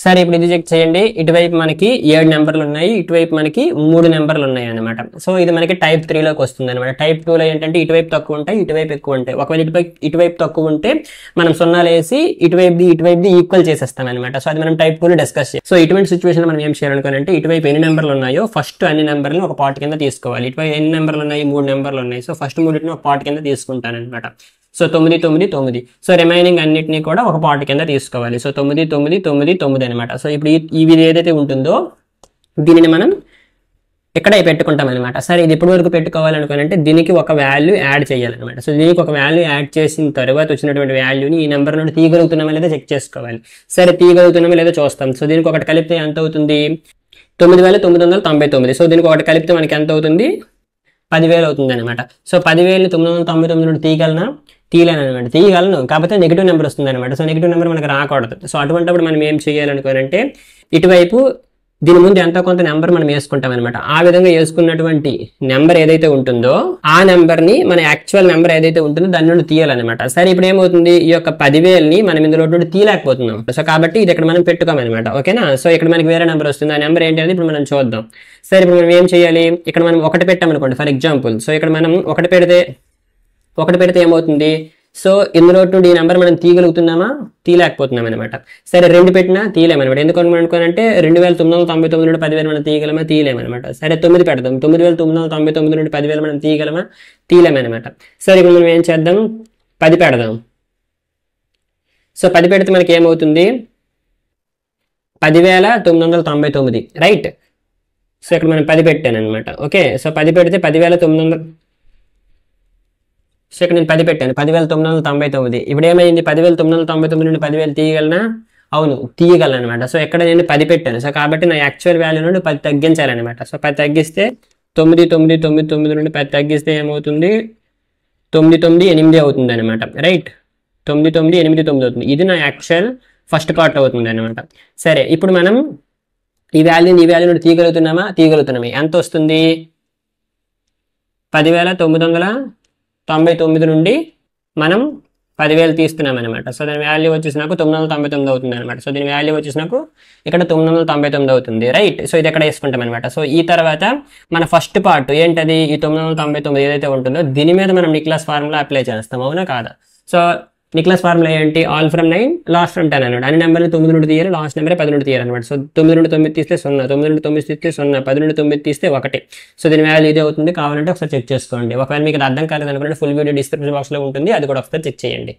సరే ఇప్పుడు ఇది చెక్ చేయండి. ఇటువైపు మనకి 7 నెంబర్లు ఉన్నాయి, ఇటువైపు మనకి 3 నెంబర్లు ఉన్నాయి అనమాట. సో ఇది మనకి టైప్ 3లోకి వస్తుంది అనమాట. టైప్ 2లో ఏంటంటే ఇటువైపు తక్కువ ఉంటాయి, ఇటువైపు ఎక్కువ ఉంటాయి. ఒకవేళ ఇటువైపు తక్కువ ఉంటే మనం సున్నాలు వేసి ఇటువైపుది ఈక్వల్ చేసేస్తాం అనమాట. సో అది మనం టైప్ 2లో డిస్కస్ చేయాలి. సో ఇటువంటి సిచ్యువేషన్ మనం ఏం చేయాలనుకోనంటే ఇటువైపు ఎన్ని నెంబర్లు ఉన్నాయో ఫస్ట్ అన్ని నెంబర్లను ఒక పార్ట్ కింద తీసుకోవాలి. ఇటువైపు ఎన్ని నెంబర్లు ఉన్నాయి, 3 నెంబర్లు ఉన్నాయి. సో ఫస్ట్ 3ని ఒక పార్ట్ కింద తీసుకుంటాను అనమాట. సో 9 9 9. సో రిమైనింగ్ అన్నిటినీ కూడా ఒక పార్ట్ కింద తీసుకోవాలి. సో 9 9 9 9 అనమాట. సో ఇప్పుడు ఇది ఏదైతే ఉంటుందో దీనిని మనం ఇక్కడ పెట్టుకుంటాం అనమాట. సరే ఇది ఎప్పటి వరకు పెట్టుకోవాలనుకోనంటే దీనికి ఒక వాల్యూ యాడ్ చేయాలన్నమాట. సో దీనికి ఒక వాల్యూ యాడ్ చేసిన తర్వాత వచ్చినటువంటి వాల్యూని ఈ నెంబర్ నుండి తీయగలుగుతున్నామా లేదా చెక్ చేసుకోవాలి. సరే తీయగలుగుతున్నామా లేదా చూస్తాం. సో దీనికి ఒకటి కలిపితే ఎంత అవుతుంది? 9999. సో దీనికి ఒకటి కలిపితే మనకి ఎంత అవుతుంది? 10,000 అవుతుంది అనమాట. సో 10,000ని 999 నుండి తీయలేను అనమాట. తీయగలను, కాకపోతే నెగిటివ్ నెంబర్ వస్తుంది అనమాట. సో నెగిటివ్ నెంబర్ మనకు రాకూడదు. సో అటువంటిప్పుడు మనం ఏం చేయాలనుకోనంటే ఇటువైపు దీని ముందు ఎంతో కొంత నెంబర్ మనం వేసుకుంటాం అనమాట. ఆ విధంగా వేసుకున్నటువంటి నెంబర్ ఏదైతే ఉంటుందో ఆ నెంబర్ని మన యాక్చువల్ నెంబర్ ఏదైతే ఉంటుందో దాని నుండి తీయాలన్నమాట. సరే ఇప్పుడు ఏమవుతుంది? ఈ యొక్క 10,000ని మనం ఇందులో నుండి తీయలేకపోతున్నాం. సో కాబట్టి ఇది ఇక్కడ మనం పెట్టుకోమన్నమాట. ఓకేనా? సో ఇక్కడ మనకి వేరే నెంబర్ వస్తుంది. ఆ నెంబర్ ఏంటి అనేది ఇప్పుడు మనం చూద్దాం. సరే ఇప్పుడు మనం ఏం చేయాలి? ఇక్కడ మనం 1 పెట్టామనుకోండి ఫర్ ఎగ్జాంపుల్. సో ఇక్కడ మనం 1 పెడితే ఏమవుతుంది? సో ఇందులో నుండి ఈ నెంబర్ మనం తీయగలుగుతున్నామా? తీయలేకపోతున్నాం అనమాట. సరే 2 పెట్టినా తీయలేమనమాట. ఎందుకు అనుకోనంటే 2999 నుండి 10,000 మనం తీయగలమా? తీయలేమనమాట. సరే 9 పెడదాం. 9999 నుండి 10,000 మనం తీయగలమా? తీయలేమనమాట. సరే ఇప్పుడు మనం ఏం చేద్దాం? 10 పెడదాం. సో 10 పెడితే మనకి ఏమవుతుంది? 10,999 రైట్. సో ఇక్కడ మనం 10 పెట్టాను అనమాట. ఓకే. సో 10 పెడితే 10,900. సో ఇక్కడ నేను 10 పెట్టాను, 10,999. ఇప్పుడు ఏమైంది? 10,999 నుండి 10,000 తీయగలనా? అవును, తీయగలను అనమాట. సో ఎక్కడ నేను 10 పెట్టాను. సో కాబట్టి నా యాక్చువల్ వాల్యూ నుండి 10 తగ్గించాలన్నమాట. సో 10 తగ్గిస్తే 9999 నుండి 10 తగ్గిస్తే ఏమవుతుంది? 998 అవుతుంది అనమాట. రైట్. 9989 అవుతుంది. ఇది నా యాక్చువల్ ఫస్ట్ పార్ట్ అవుతుంది అనమాట. సరే ఇప్పుడు మనం ఈ వాల్యూ నుండి తీయగలుగుతున్నామా? తీయగలుగుతున్నామే. ఎంత వస్తుంది? 10,999 నుండి మనం 10,000 తీస్తున్నాం అనమాట. సో దాని వాల్యూ వచ్చేసి నాకు 999 అవుతుంది అనమాట. సో దీని వాల్యూ వచ్చేసి నాకు ఇక్కడ 999 అవుతుంది. రైట్. సో ఇది ఎక్కడ వేసుకుంటాం అనమాట. సో ఈ తర్వాత మన ఫస్ట్ పార్ట్ ఏంటది? ఈ 999 ఏదైతే ఉంటుందో దీని మీద మనం నిక్లాస్ ఫార్ములా అప్లై చేస్తాం. అవునా కాదా? సో నిక్లాస్ ఫార్ములా ఏంటి? ఆల్ ఫ్రమ్ 9 లాస్ట్ ఫ్రమ్ 10 అనమాట. అన్ని నెంబర్ని 9 నుండి తీయాలి, లాస్ట్ నెంబర్ 10 నుండి తీయాలి అనమాట. సో 9 నుండి 9 తీస్తే 0, 9 నుండి 9 తీస్తే 0, 10 నుండి 9 తీస్తే 1. సో దీని వాల్యూ ఇదే అవుతుంది. కావాలంటే ఒకసారి చెక్ చేసుకోండి. ఒకవేళ మీకు అర్థం కాలేదు అనుకుంటే ఫుల్ వీడియో డిస్క్రిప్షన్ బాక్స్ లో ఉంటుంది, అది కూడా ఒకసారి చెక్ చేయండి.